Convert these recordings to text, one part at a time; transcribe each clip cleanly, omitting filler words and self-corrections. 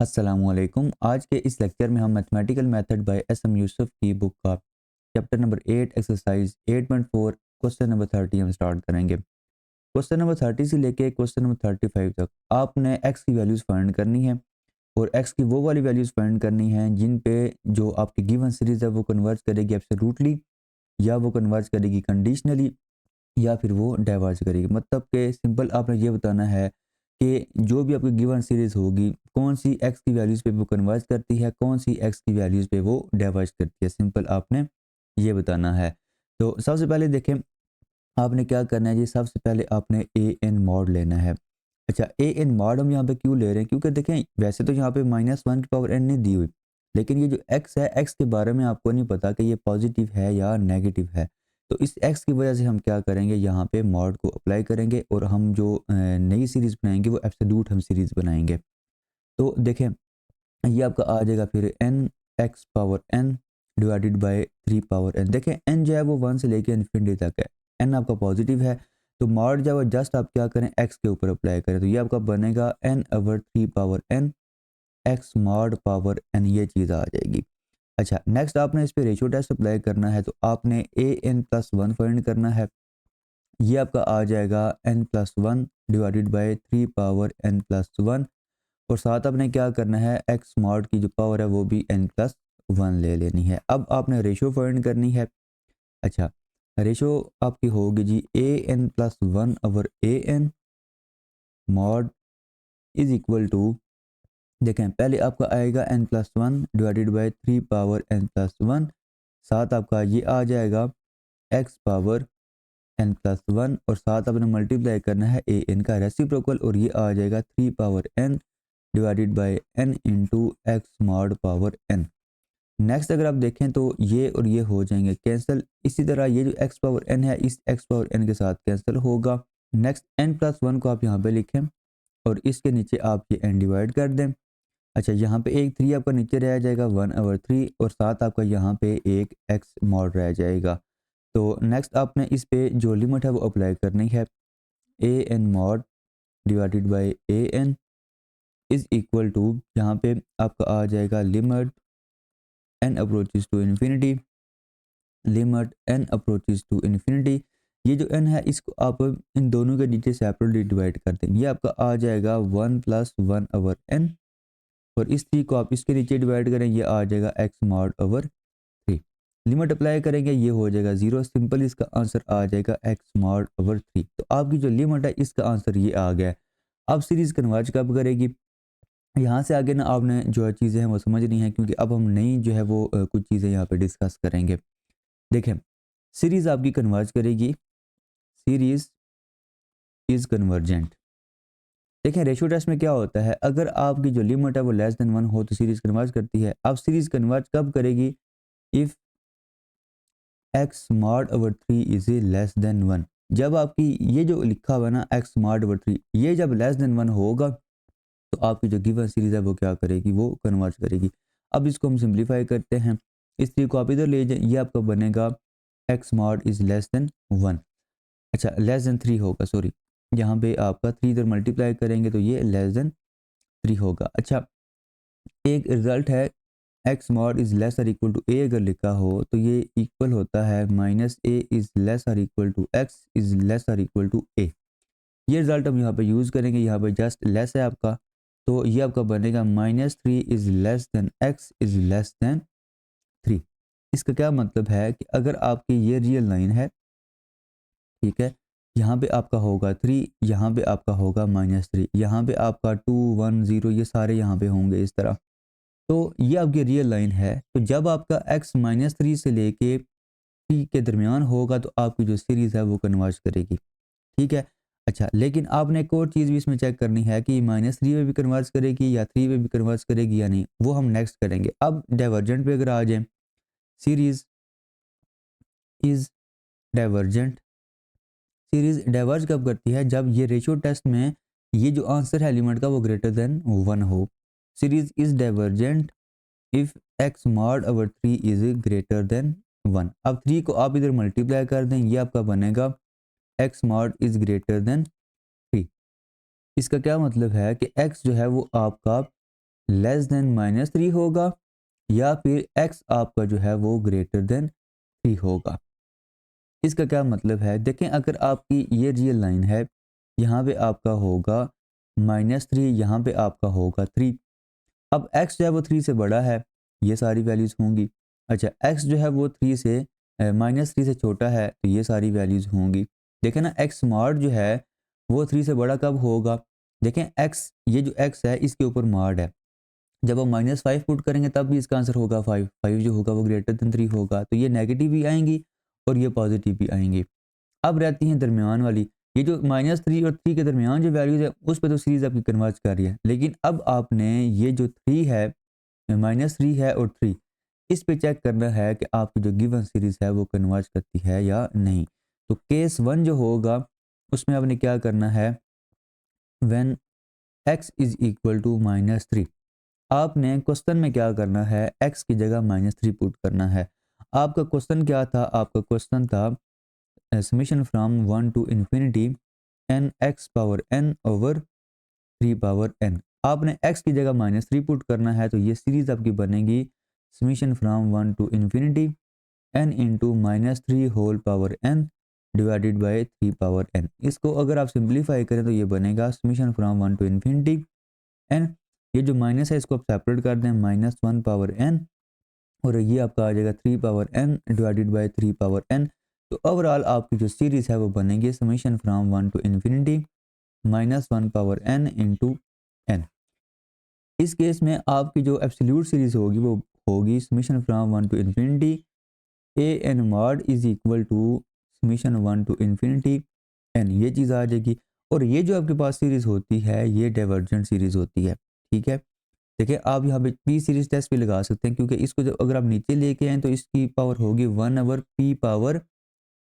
अस्सलामुअलैकुम। आज के इस लेक्चर में हम mathematical method by S M Yusuf की बुक का chapter number 8 exercise 8.4 question number 30 हम स्टार्ट करेंगे। क्वेश्चन नंबर 30 से लेके क्वेश्चन नंबर 35 तक आपने एक्स की वैल्यूज़ फाइंड करनी है और एक्स की वो वाली वैल्यूज़ फाइंड करनी है जिन पे जो आपकी गिवन सीरीज़ है वो कन्वर्ज करेगी एब्सोल्युटली, या वो कन्वर्ज करेगी कंडीशनली, या फिर वो डाइवर्ज करेगी। मतलब कि सिंपल आपने ये बताना है कि जो भी आपकी गिवन सीरीज़ होगी, कौन सी एक्स की वैल्यूज़ पे वो कन्वर्ज करती है, कौन सी एक्स की वैल्यूज़ पे वो डाइवर्ज करती है। सिंपल आपने ये बताना है। तो सबसे पहले देखें, आपने क्या करना है जी, सबसे पहले आपने ए एन मॉड लेना है। अच्छा, ए एन मॉड हम यहाँ पे क्यों ले रहे हैं? क्योंकि देखें वैसे तो यहाँ पे -1 की पावर n नहीं दी हुई, लेकिन ये जो x है, x के बारे में आपको नहीं पता कि ये पॉजिटिव है या नेगेटिव है। तो इस x की वजह से हम क्या करेंगे, यहाँ पे मॉड को अप्लाई करेंगे और हम जो नई सीरीज़ बनाएंगे वो एब्सोल्यूट हम सीरीज़ बनाएंगे। तो देखें, ये आपका आ जाएगा फिर N X power N divided by 3 power N. देखें एन जो है वो 1 से लेके इन्फिनिटी तक है, एन आपका पॉजिटिव है, तो मॉड जो है वो जस्ट आप क्या करें, एक्स के ऊपर अप्लाई करें। तो ये आपका बनेगा N over 3 power N X mod power N, ये चीज़ आ जाएगी। अच्छा, नेक्स्ट आपने इस पे रेशियो टेस्ट अप्लाई करना है, तो आपने A N plus one find करना है। ये आपका आ जाएगा N plus one divided by 3 power N plus one, और साथ आपने क्या करना है, एक्स मॉड की जो पावर है वो भी एन प्लस वन ले लेनी है। अब आपने रेशो फाइंड करनी है। अच्छा, रेशो आपकी होगी जी a N plus one over A N mod is equal to, देखें पहले आपका आएगा n plus one divided by 3 power N plus one, साथ आपका ये आ जाएगा x power N plus one, और साथ आपने मल्टीप्लाई करना है ए एन का रेसिप्रोकल, और ये आ जाएगा 3 power N divided by N into X mod power N. Next अगर आप देखें तो ये और ये हो जाएंगे कैंसिल। इसी तरह ये जो एक्स पावर एन है इस एक्स पावर एन के साथ कैंसिल होगा। नेक्स्ट एन प्लस वन को आप यहाँ पे लिखें और इसके नीचे आप ये एन डिवाइड कर दें। अच्छा, यहाँ पे एक 3 आपका नीचे रह जाएगा 1/3, और साथ आपका यहाँ पे एक एक्स मॉड रह जाएगा। तो नेक्स्ट आपने इस पे जो लिमिट है वो अप्लाई करनी है। A N mod divided by a N is equal to, यहाँ पे आपका आ जाएगा limit N approaches to infinity, limit N approaches to infinity. ये जो एन है इसको आप इन दोनों के नीचे सेपरेटली डिवाइड कर दें। ये आपका आ जाएगा 1 प्लस वन ओवर एन, और इस 3 को आप इसके नीचे डिवाइड करें, ये आ जाएगा X mod over 3। Limit apply करेंगे, ये हो जाएगा 0। सिंपल इसका आंसर आ जाएगा एक्स मॉड ओवर 3। तो आपकी जो लिमिट है इसका आंसर ये आ गया है। अब सीरीज कन्वर्ज कब करेगी? यहाँ से आगे ना आपने जो है चीज़ें हैं वो समझनी है, क्योंकि अब हम नई जो है वो कुछ चीज़ें यहाँ पे डिस्कस करेंगे। देखें, सीरीज आपकी कन्वर्ज करेगी, सीरीज इज कन्वर्जेंट। देखें रेशियो टेस्ट में क्या होता है, अगर आपकी जो लिमिट है वो लेस देन 1 हो तो सीरीज कन्वर्ज करती है। अब सीरीज कन्वर्ज कब करेगी? If x mod over 3 is less than 1। जब आपकी ये जो लिखा हुआ है ना एक्स मॉड ओवर 3, ये जब लेस देन 1 होगा तो आपकी जो गिवन सीरीज है वो क्या करेगी, वो कन्वर्ज करेगी। अब इसको हम सिंप्लीफाई करते हैं, इस 3 को आप इधर ले जाएं, ये आपका बनेगा x mod is less than 1। अच्छा, लेस देन 3 होगा, सॉरी, यहाँ पे आपका 3 इधर मल्टीप्लाई करेंगे तो ये लेस देन 3 होगा। अच्छा, एक रिजल्ट है एक्स मॉड इज लेस और इक्वल टू ए, अगर लिखा हो तो ये इक्वल होता है माइनस ए इज लेस और equal to X is less और इक्वल टू ए। ये रिजल्ट हम यहाँ पे यूज़ करेंगे, यहाँ पे जस्ट लेस है आपका, तो ये आपका बनेगा -3 is less then x is less then 3। इसका क्या मतलब है कि अगर आपकी ये रियल लाइन है, ठीक है, यहाँ पे आपका होगा 3, यहाँ पे आपका होगा -3, यहाँ पे आपका 2 1 0 ये सारे यहाँ पे होंगे इस तरह। तो ये आपकी रियल लाइन है। तो जब आपका x -3 से लेके 3 के दरमियान होगा तो आपकी जो सीरीज़ है वो कन्वर्ज करेगी, ठीक है। अच्छा, लेकिन आपने एक और चीज़ भी इसमें चेक करनी है कि -3 में भी कन्वर्ज करेगी या 3 में भी कन्वर्ज करेगी या नहीं, वो हम नेक्स्ट करेंगे। अब डाइवर्जेंट पे अगर आ जाएँ, series is divergent. Series diverge कब करती है? जब ये रेशियो टेस्ट में ये जो आंसर है लिमिट का वो ग्रेटर देन 1 हो। Series is divergent if x mod over 3 is greater than 1। अब 3 को आप इधर मल्टीप्लाई कर दें, ये आपका बनेगा x mod is greater than 3। इसका क्या मतलब है कि एक्स जो है वो आपका लेस देन -3 होगा या फिर x आपका जो है वो ग्रेटर देन 3 होगा। इसका क्या मतलब है, देखें अगर आपकी ये रियल लाइन है, यहाँ पे आपका होगा -3, यहाँ पे आपका होगा 3। अब x जो है वो 3 से बड़ा है, ये सारी वैल्यूज़ होंगी। अच्छा x जो है वो 3 से -3 से छोटा है, तो ये सारी वैल्यूज़ होंगी। देखें ना x स्मार्ट जो है वो 3 से बड़ा कब होगा, देखें x, ये जो x है इसके ऊपर मार्ड है, जब हम -5 पुट करेंगे तब भी इसका आंसर होगा 5, 5 जो होगा वो ग्रेटर देन 3 होगा, तो ये नेगेटिव भी आएंगी और ये पॉजिटिव भी आएंगी। अब रहती हैं दरमियान वाली, ये जो -3 और 3 के दरमियान जो वैल्यूज़ है उस पे तो सीरीज़ आपकी कन्वर्ज कर रही है, लेकिन अब आपने ये जो 3 है, -3 है और 3, इस पे चेक करना है कि आपकी जो गिवन सीरीज़ है वो कन्वर्ज करती है या नहीं। तो केस 1 जो होगा उसमें आपने क्या करना है, when x is equal to -3, आपने क्वेश्चन में क्या करना है, x की जगह -3 पुट करना है। आपका क्वेश्चन क्या था, आपका क्वेश्चन था summation from 1 to infinity n x power n over 3 power n। आपने x की जगह -3 पुट करना है, तो ये सीरीज आपकी बनेगी summation from 1 to infinity n into -3 whole power n divided by 3 power n। इसको अगर आप सिंप्लीफाई करें तो ये बनेगा summation from 1 to infinity n, ये जो माइनस है इसको आप सेपरेट कर दें, -1 पावर n, और ये आपका आ जाएगा 3 power n divided by 3 power n। तो ओवरऑल आपकी जो सीरीज है वो बनेगी summation from 1 to infinity -1 power n into n। इस केस में आपकी जो एब्सोल्यूट सीरीज होगी वो होगी summation from 1 to infinity A N mod is equal to summation 1 to infinity n, ये चीज़ आ जाएगी। और ये जो आपके पास सीरीज होती है ये डाइवर्जेंट सीरीज होती है, ठीक है। देखिए आप यहाँ पे पी सीरीज टेस्ट भी लगा सकते हैं, क्योंकि इसको जब अगर आप नीचे लेके आए तो इसकी पावर होगी 1 ओवर पी पावर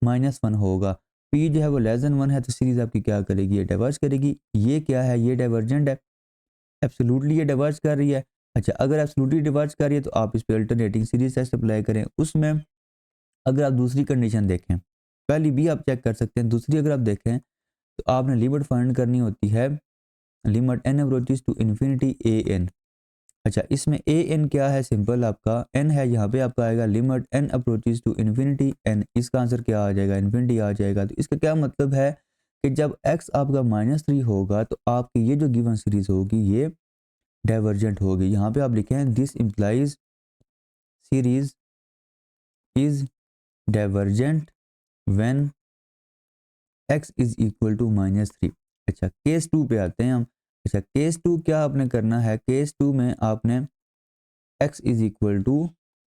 -1 होगा। पी जो है वो लेस देन 1 है, तो सीरीज आपकी क्या करेगी, ये डाइवर्ज करेगी। ये क्या है, ये डाइवर्जेंट है, एब्सोल्युटली ये डाइवर्ज कर रही है। अच्छा अगर एब्सोल्युटली डाइवर्ज कर रही है तो आप इस पे अल्टरनेटिंग सीरीज टेस्ट अप्लाई करें। उसमें अगर आप दूसरी कंडीशन देखें, पहली भी आप चेक कर सकते हैं, दूसरी अगर आप देखें तो आपने लिमिट फाइंड करनी होती है, limit n approaches to infinity A N. अच्छा इसमें ए एन क्या है, सिंपल आपका n है, यहाँ पे आपका आएगा limit n approaches to infinity n, इसका आंसर क्या आ जाएगा, इन्फिनिटी आ जाएगा। तो इसका क्या मतलब है कि जब x आपका -3 होगा तो आपकी ये जो गिवन सीरीज होगी ये डाइवर्जेंट होगी। यहाँ पे आप लिखें this implies series is divergent when x is equal to -3। अच्छा केस 2 पे आते हैं हम। अच्छा केस 2 क्या आपने करना है, केस 2 में आपने x इज इक्वल टू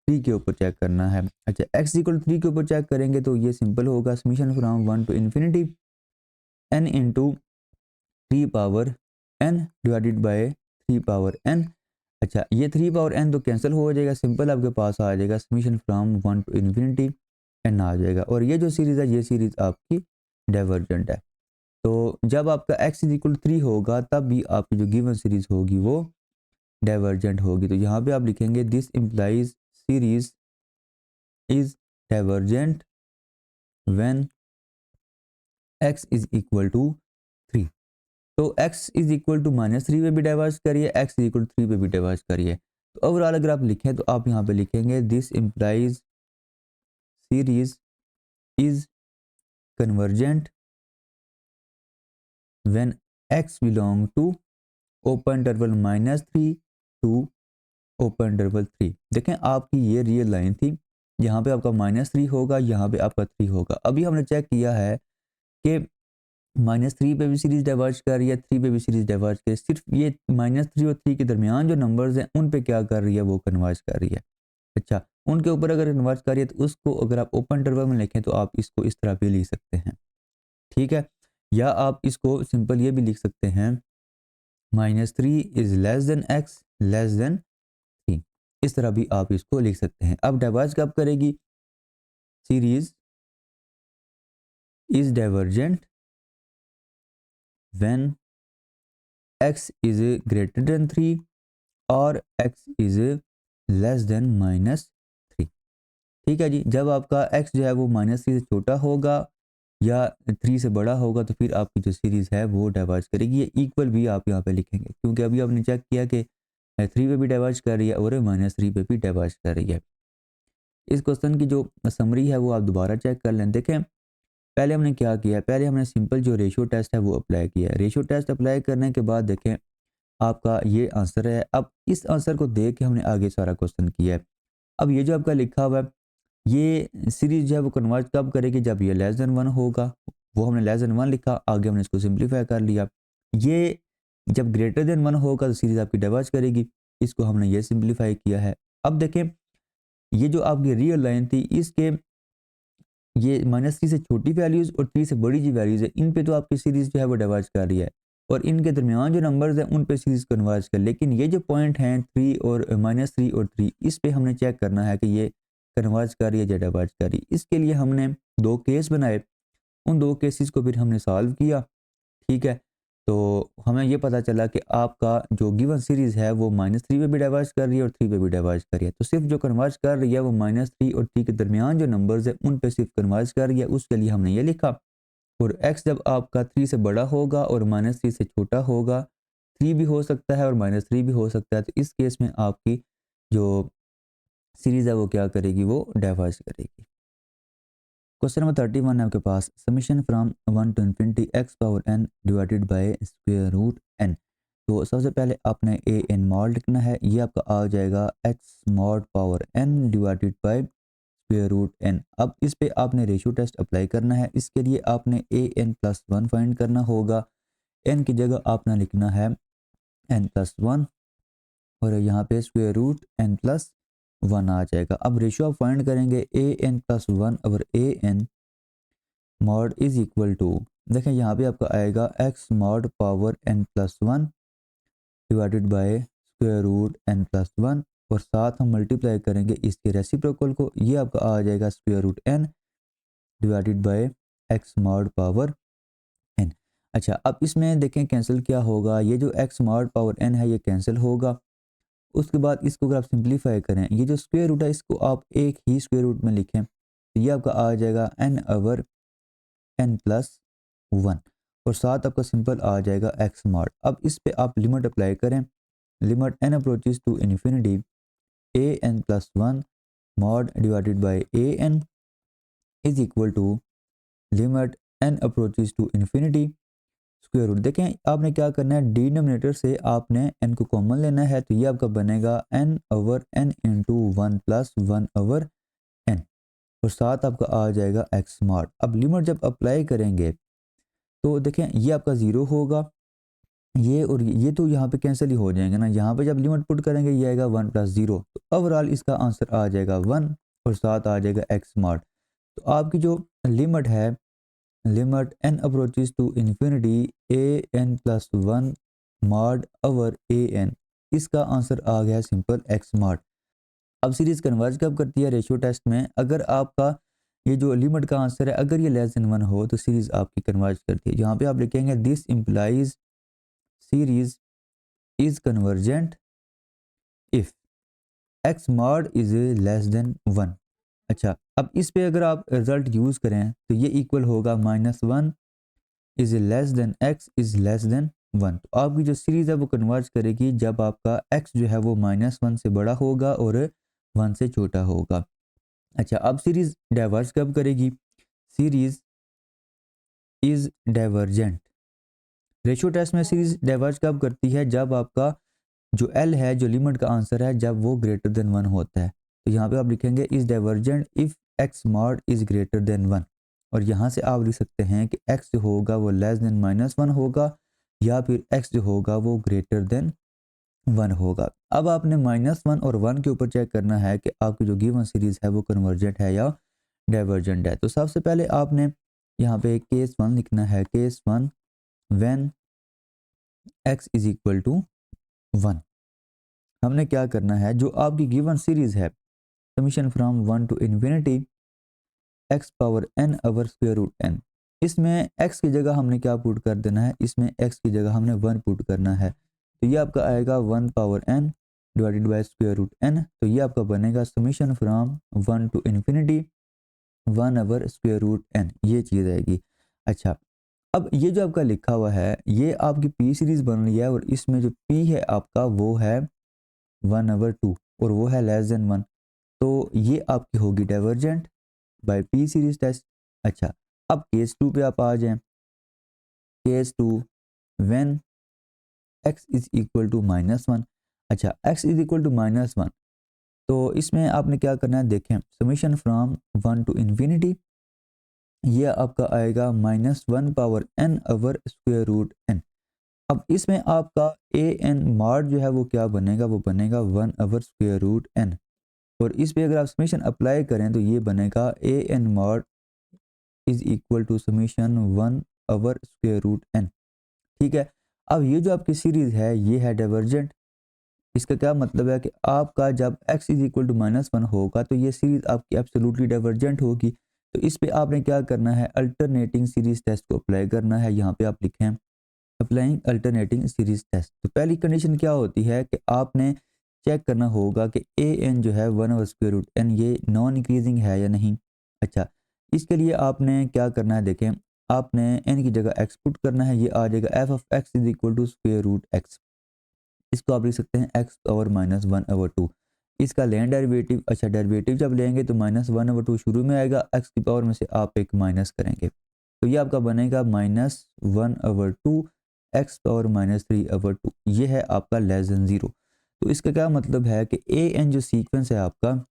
3 के ऊपर चेक करना है। अच्छा x इक्वल 3 के ऊपर चेक करेंगे तो ये सिंपल होगा summation from 1 to infinity n into 3 power n divided by 3 power n। अच्छा ये 3 पावर n तो कैंसिल हो जाएगा, सिंपल आपके पास आ जाएगा summation from 1 to infinity n आ जाएगा। और ये जो सीरीज़ है ये सीरीज़ आपकी डाइवर्जेंट है। तो जब आपका x इज इक्वल 3 होगा तब भी आपकी जो गिवन सीरीज होगी वो डाइवर्जेंट होगी। तो यहाँ पे आप लिखेंगे this implies series is divergent when x is equal to 3। तो x इज इक्वल टू -3 पे भी डाइवर्ज करिए, x इज इक्वल टू 3 पे भी डाइवर्ज करिए। तो ओवरऑल अगर आप लिखें तो आप यहाँ पे लिखेंगे this implies series is convergent when x belong to open interval -3 to open interval 3। देखें आपकी ये रियल लाइन थी, यहाँ पे आपका -3 होगा, यहाँ पे आपका 3 होगा। अभी हमने चेक किया है कि -3 पे भी सीरीज डाइवर्ज कर रही है, 3 पे भी सीरीज डाइवर्ज कर रही है, सिर्फ ये -3 और 3 के दरमियान जो नंबर्स हैं उन पे क्या कर रही है, वो कन्वर्ज कर रही है। अच्छा उनके ऊपर अगर कन्वर्ज कर रही है तो उसको अगर आप ओपन इंटरवल में लिखें तो आप इसको इस तरह भी लिख सकते हैं, ठीक है। या आप इसको सिंपल ये भी लिख सकते हैं -3 is less then x less than 3, इस तरह भी आप इसको लिख सकते हैं। अब डाइवर्ज कब करेगी, series is divergent when x is greater than 3 और x इज लेस देन -3, ठीक है जी। जब आपका x जो है वो -3 से छोटा होगा या 3 से बड़ा होगा तो फिर आपकी जो सीरीज है वो डाइवर्ज करेगी। ये इक्वल भी आप यहाँ पे लिखेंगे, क्योंकि अभी आपने चेक किया कि 3 पे भी डाइवर्ज कर रही है और -3 पे भी डाइवर्ज कर रही है। इस क्वेश्चन की जो समरी है वो आप दोबारा चेक कर लें। देखें पहले हमने क्या किया है, पहले हमने सिंपल जो रेशियो टेस्ट है वो अप्लाई किया है। रेशियो टेस्ट अप्लाई करने के बाद देखें आपका ये आंसर है। अब इस आंसर को देख के हमने आगे सारा क्वेश्चन किया है। अब ये जो आपका लिखा हुआ है, ये सीरीज जो है वो कन्वर्ट कब करेगी, जब ये लेस देन 1 होगा। वो हमने लेस देन 1 लिखा, आगे हमने इसको सिंप्लीफाई कर लिया। ये जब ग्रेटर देन 1 होगा तो सीरीज आपकी डाइवर्ज करेगी, इसको हमने ये सिंप्लीफाई किया है। अब देखें ये जो आपकी रियल लाइन थी, इसके ये -3 से छोटी वैल्यूज़ और 3 से बड़ी जी वैल्यूज़ है, इन पे तो आपकी सीरीज़ जो है वो डाइवर्ज कर रही है और इनके दरमियान जो नंबर्स हैं उन पे सीरीज़ कन्वर्ज कर। लेकिन ये जो पॉइंट हैं 3 और -3 और 3, इस पे हमने चेक करना है कि ये कन्वर्ज कर रही है या डाइवर्ज कर रही है। इसके लिए हमने 2 केस बनाए, उन 2 केसेस को फिर हमने सॉल्व किया, ठीक है। तो हमें ये पता चला कि आपका जो गिवन सीरीज़ है वो -3 पे भी डाइवर्ज कर रही है और 3 पे भी डाइवर्ज कर रही है। तो सिर्फ जो कन्वर्ज कर रही है वो -3 और 3 के दरमियान जो नंबर्स हैं उन पे सिर्फ कन्वर्ज कर रही है, उसके लिए हमने ये लिखा। और x जब आपका 3 से बड़ा होगा और -3 से छोटा होगा, 3 भी हो सकता है और -3 भी हो सकता है, तो इस केस में आपकी जो सीरीज़ है वो क्या करेगी, वो डाइवर्ज करेगी। क्वेश्चन नंबर 31 है आपके पास, summation from 1 to infinity x power n divided by square root n। तो सबसे पहले आपने ए एन मॉड लिखना है, ये आपका आ जाएगा X mod power n divided by square root n। अब इस पे आपने रेशियो टेस्ट अप्लाई करना है। इसके लिए आपने ए एन प्लस 1 फाइंड करना होगा। n की जगह आपने लिखना है n प्लस 1 और यहाँ पे स्क्वायर रूट n प्लस 1 आ जाएगा। अब रेशियो आप फाइंड करेंगे ए एन प्लस 1 और a N mod is equal to, देखें यहाँ पे आपका आएगा x mod power n plus 1 divided by square root n plus 1 और साथ हम मल्टीप्लाई करेंगे इसके रेसिप्रोकल को, ये आपका आ जाएगा square root n divided by X mod power n। अच्छा अब इसमें देखें कैंसिल क्या होगा, ये जो एक्स मॉड पावर n है ये कैंसिल होगा। उसके बाद इसको अगर आप सिंप्लीफाई करें, ये जो स्क्वायर रूट है इसको आप एक ही स्क्वायर रूट में लिखें, तो ये आपका आ जाएगा n ओवर n प्लस 1 और साथ आपका सिंपल आ जाएगा एक्स मॉड। अब इस पे आप लिमिट अप्लाई करें, limit n approaches to infinity A N plus 1 mod divided by A N is equal to limit n approaches to infinity square root. देखें आपने क्या करना है, डिनोमिनेटर से आपने n को कॉमन लेना है, तो ये आपका बनेगा n over n into 1 plus 1 over n और साथ आपका आ जाएगा एक्स मॉड। अब लिमिट जब अप्लाई करेंगे तो देखें ये आपका ज़ीरो होगा, ये और ये तो यहाँ पे कैंसिल ही हो जाएंगे ना। यहाँ पे जब लिमिट पुट करेंगे ये आएगा 1 प्लस 0, तो ओवरऑल इसका आंसर आ जाएगा 1 और साथ आ जाएगा एक्स मॉड। तो आपकी जो लिमिट है, limit n approaches to infinity A N plus 1 mod over A N, इसका आंसर आ गया सिंपल एक्स मॉड। अब सीरीज कन्वर्ज कब करती है, रेशियो टेस्ट में। अगर आपका ये जो लिमिट का आंसर है अगर ये लेस देन 1 हो तो सीरीज आपकी कन्वर्ज करती है। यहाँ पे आप लिखेंगे this implies series is convergent if x mod is less than 1। अच्छा अब इस पे अगर आप रिजल्ट यूज़ करें तो ये इक्वल होगा -1 is less then x is less than 1। तो आपकी जो सीरीज़ है वो कन्वर्ज करेगी जब आपका एक्स जो है वो -1 से बड़ा होगा और 1 से छोटा होगा। अच्छा अब सीरीज़ डाइवर्ज कब करेगी, series is divergent. Ratio test में सीरीज़ डाइवर्ज कब करती है, जब आपका जो एल है, जो लिमिट का आंसर है, जब वो ग्रेटर देन 1 होता है। तो यहाँ पे आप लिखेंगे is divergent if x mod is greater than 1 और यहाँ से आप लिख सकते हैं कि एक्स जो होगा वो लेस देन -1 होगा या फिर एक्स जो होगा वो ग्रेटर देन 1 होगा। अब आपने -1 और 1 के ऊपर चेक करना है कि आपकी जो गिवन सीरीज़ है वो कन्वर्जेंट है या डाइवर्जेंट है। तो सबसे पहले आपने यहाँ पे केस 1 लिखना है, case 1 when X is equal to 1। हमने क्या करना है, जो आपकी गिवन सीरीज़ है summation from 1 to infinity x power n over square root n, इसमें x की जगह हमने क्या पुट कर देना है, इसमें x की जगह हमने 1 पुट करना है। तो ये आपका आएगा 1 power n divided by square root n। तो ये आपका बनेगा summation from 1 to infinity 1 over square root n, ये चीज़ आएगी। अच्छा अब ये जो आपका लिखा हुआ है ये आपकी p सीरीज़ बन रही है और इसमें जो p है आपका वो है 1/2 और वो है लेस देन 1, तो ये आपकी होगी divergent by P series test. अच्छा, अब केस 2 पे आप आ जाएं। Case 2 when x is equal to -1। अच्छा, x इज इक्वल टू -1, तो इसमें आपने क्या करना है, देखें समीशन फ्रॉम 1 टू इन्फिनिटी, ये आपका आएगा -1 power n over square root n। अब इसमें आपका ए एन मॉड जो है वो क्या बनेगा, वो बनेगा 1 ओवर स्क्वायर रूट n। और इस पे अगर आप समीशन अप्लाई करें तो ये बनेगा a N mod is equal to summation 1 over square root n। ठीक है, अब ये जो आपकी सीरीज है ये है डाइवर्जेंट। इसका क्या मतलब है कि आपका जब x इज इक्वल टू -1 होगा तो ये सीरीज आपकी एब्सोल्युटली डाइवर्जेंट होगी। तो इस पे आपने क्या करना है, अल्टरनेटिंग सीरीज टेस्ट को अप्लाई करना है। यहाँ पे आप लिखें अप्लाइंग अल्टरनेटिंग सीरीज टेस्ट। तो पहली कंडीशन क्या होती है कि आपने चेक करना होगा कि ए एन जो है 1 ओवर स्क्वायर रूट एन ये नॉन इंक्रीजिंग है या नहीं। अच्छा, इसके लिए आपने क्या करना है, देखें आपने एन की जगह एक्स पुट करना है, ये आ जाएगा F of X is equal to square root X. इसको आप लिख सकते हैं एक्स ओवर -1/2। इसका लें डेरिवेटिव। अच्छा, डेरिवेटिव जब लेंगे तो -1/2 शुरू में आएगा, एक्स की पावर में से आप एक माइनस करेंगे, तो ये आपका बनेगा -1/2 एक्स पावर -3/2। ये है आपका लेस देन 0। तो इसका क्या मतलब है कि ए एन जो सीक्वेंस है आपका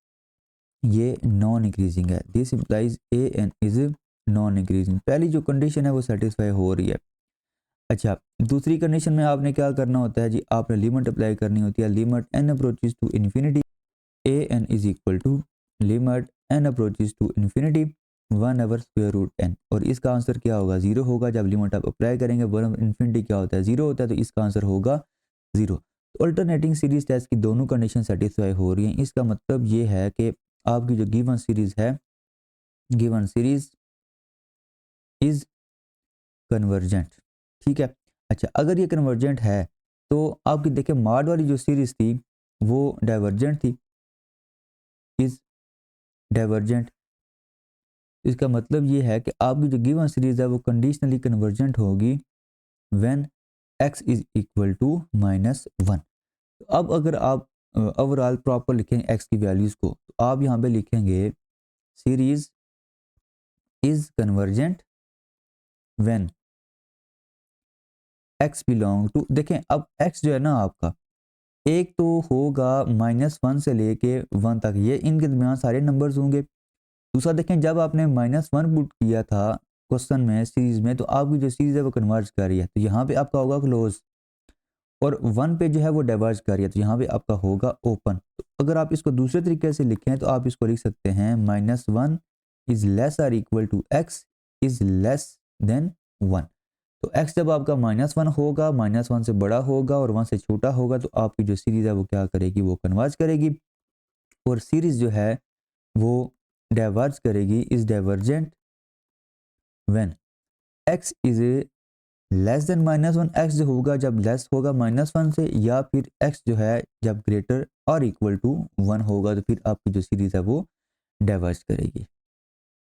ये नॉन इंक्रीजिंग है। This implies A N is non increasing. पहली जो कंडीशन है वो सेटिस्फाई हो रही है। अच्छा, दूसरी कंडीशन में आपने क्या करना होता है जी, आपने लिमिट अप्लाई करनी होती है। Limit N approaches to infinity A N is equal to limit N approaches to infinity 1 over square root N. और इसका आंसर क्या होगा, 0 होगा। जब लिमिट आप अप्लाई करेंगे 1 ओवर इन्फिनिटी क्या होता है, 0 होता है, तो इसका आंसर होगा 0। तो अल्टरनेटिंग सीरीज टेस्ट की दोनों कंडीशन सेटिस्फाई हो रही हैं। इसका मतलब ये है कि आपकी जो गिवन सीरीज है, गिवन सीरीज इज कन्वर्जेंट। ठीक है। अच्छा, अगर ये कन्वर्जेंट है तो आपकी देखिए मॉड वाली जो सीरीज थी वो डाइवर्जेंट थी, इज डाइवर्जेंट। इसका मतलब ये है कि आपकी जो गिवन सीरीज है वो कंडीशनली कन्वर्जेंट होगी when x is equal to -1। अब अगर आप ओवरऑल प्रॉपर लिखेंगे x की वैल्यूज को, तो आप यहाँ पे लिखेंगे series is convergent when x belong to, देखें अब x जो है ना आपका, एक तो होगा -1 से लेके 1 तक, ये इनके दरमियान सारे नंबर्स होंगे। दूसरा देखें, जब आपने -1 पुट किया था क्वेश्चन में सीरीज में, तो आपकी जो सीरीज है वो कन्वर्ज कर रही है, तो यहाँ पे आपका होगा क्लोज। और 1 पे जो है वो डाइवर्ज कर रही है, तो यहाँ पे आपका होगा ओपन। तो अगर आप इसको दूसरे तरीके से लिखें तो आप इसको लिख सकते हैं -1 is less or equal to x is less than 1। तो x जब आपका -1 होगा, -1 से बड़ा होगा और 1 से छोटा होगा, तो आपकी जो सीरीज है वो क्या करेगी, वो कन्वर्ज करेगी। और सीरीज जो है वो डाइवर्ज करेगी, is divergent when x is less than -1। x जो होगा जब लेस होगा -1 से, या फिर x जो है जब ग्रेटर और इक्वल टू 1 होगा, तो फिर आपकी जो सीरीज है वो डाइवर्ज करेगी।